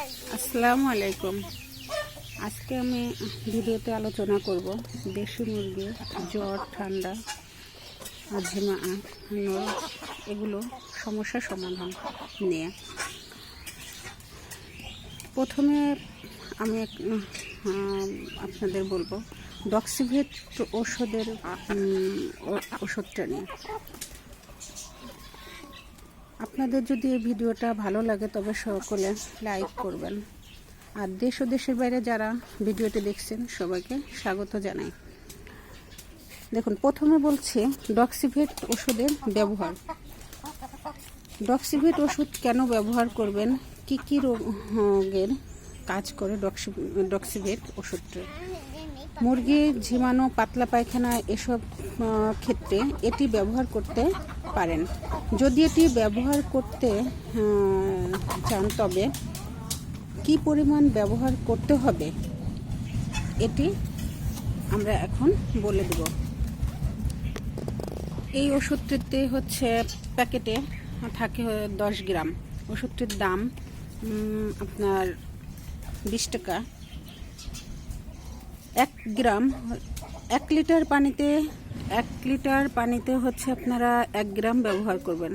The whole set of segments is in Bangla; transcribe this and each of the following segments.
আসসালামু আলাইকুম। আজকে আমি ভিডিওতে আলোচনা করব দেশি মুরগির জ্বর, ঠান্ডা, ঝিমা, এগুলো সমস্যার সমাধান নিয়ে। প্রথমে আমি আপনাদের বলবো ডক্সিভেট ওষুধটা নিয়ে। আপনাদের যদি এই ভিডিওটা ভালো লাগে তবে সকলে লাইক করবেন, আর দেশ ও দেশের বাইরে যারা ভিডিওটি দেখছেন সবাইকে স্বাগত জানাই। দেখুন, প্রথমে বলছি ডক্সিভেট ওষুধের ব্যবহার। ডক্সিভেট ওষুধ কেন ব্যবহার করবেন, কি কি রোগের কাজ করে ডক্সিভেট ওষুধটা। মুরগি ঝিমানো, পাতলা পায়খানা এসব ক্ষেত্রে এটি ব্যবহার করতে পারেন। যদি এটি ব্যবহার করতে চান তবে কি পরিমাণ ব্যবহার করতে হবে এটি আমরা এখন বলে দেব। এই ওষুধটিতে হচ্ছে প্যাকেটে থাকে 10 গ্রাম। ওষুধটির দাম আপনার 20 টাকা। 1 গ্রাম 1 লিটার পানিতে হচ্ছে আপনারা 1 গ্রাম ব্যবহার করবেন।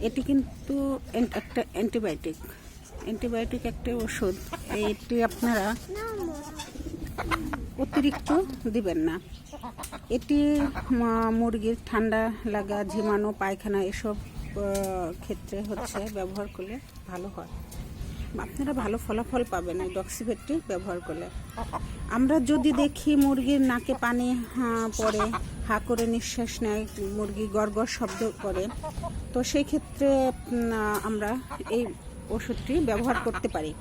এটি কিন্তু একটা অ্যান্টিবায়োটিক একটা ওষুধ। এটি আপনারা অতিরিক্ত দিবেন না। এটি মুরগির ঠান্ডা লাগা, ঝিমানো, পায়খানা এসব ক্ষেত্রে হচ্ছে ব্যবহার করলে ভালো হয়। আপনারা ভালো ফলাফল পাবেন এই ডক্সিভেটটি ব্যবহার করলে। আমরা যদি দেখি মুরগির নাকে পানি পড়ে, হা করে নিঃশ্বাস নেয়, মুরগি গড়গড় শব্দ করে, তো সেই ক্ষেত্রে আমরা এই ওষুধটি ব্যবহার করতে পারি।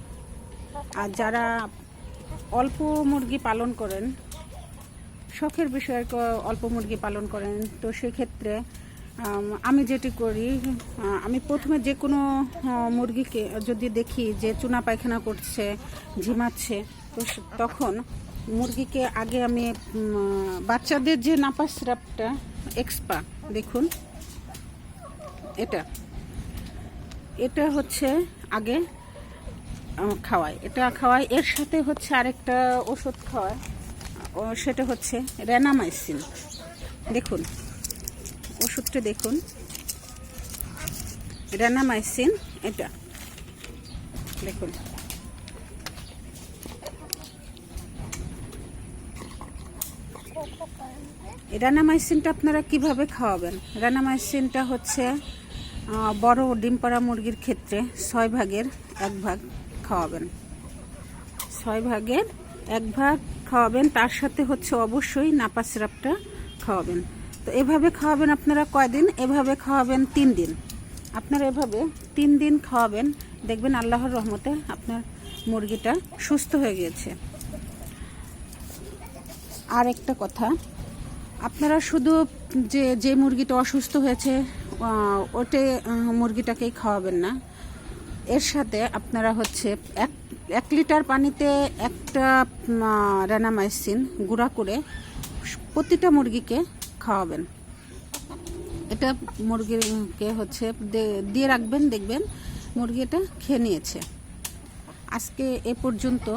আর যারা অল্প মুরগি পালন করেন, শখের বিষয়ে অল্প মুরগি পালন করেন, তো সেক্ষেত্রে আমি যেটি করি, আমি প্রথমে যে কোনো মুরগিকে যদি দেখি যে চুনা পায়খানা করছে, ঝিমাচ্ছে, তো তখন মুরগিকে আগে আমি বাচ্চাদের যে নাপাস সিরাপটা এক্সপা, দেখুন এটা হচ্ছে আগে খাওয়াই। এর সাথে হচ্ছে আরেকটা ওষুধ খাওয়ায়, সেটা হচ্ছে রেনামাইসিন। দেখুন ওষুধটা, দেখুন রেনামাইসিন, এটা দেখুন। রেনামাইসিনটা আপনারা কিভাবে খাওয়াবেন? রেনামাইসিনটা হচ্ছে বড় ডিম পাড়া মুরগির ক্ষেত্রে 6 ভাগের 1 ভাগ খাওয়াবেন। 6 ভাগের 1 ভাগ খাওয়াবেন। তার সাথে হচ্ছে অবশ্যই নাপা সিরাপটা খাওয়াবেন। তো এভাবে খাওয়াবেন আপনারা কয়দিন? এভাবে খাওয়াবেন 3 দিন। আপনারা এভাবে 3 দিন খাওয়াবেন, দেখবেন আল্লাহর রহমতে আপনার মুরগিটা সুস্থ হয়ে গিয়েছে। আর একটা কথা, আপনারা শুধু যে মুরগিটা অসুস্থ হয়েছে ওটে মুরগিটাকেই খাওয়াবেন না। এর সাথে আপনারা হচ্ছে 1 লিটার পানিতে একটা রেনামাইসিন গুঁড়া করে প্রতিটা মুরগিকে খাওয়াবেন। এটা মুরগিকে হচ্ছে দিয়ে রাখবেন, দেখবেন মুরগিটা খেয়ে নিয়েছে। আজকে এ পর্যন্ত।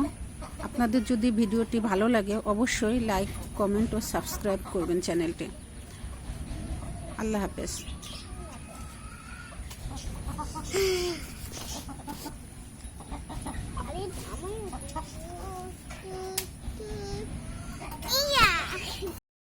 আপনাদের যদি ভিডিওটি ভালো লাগে অবশ্যই লাইক, কমেন্ট ও সাবস্ক্রাইব করবেন চ্যানেলটি। আল্লাহ হাফেজ।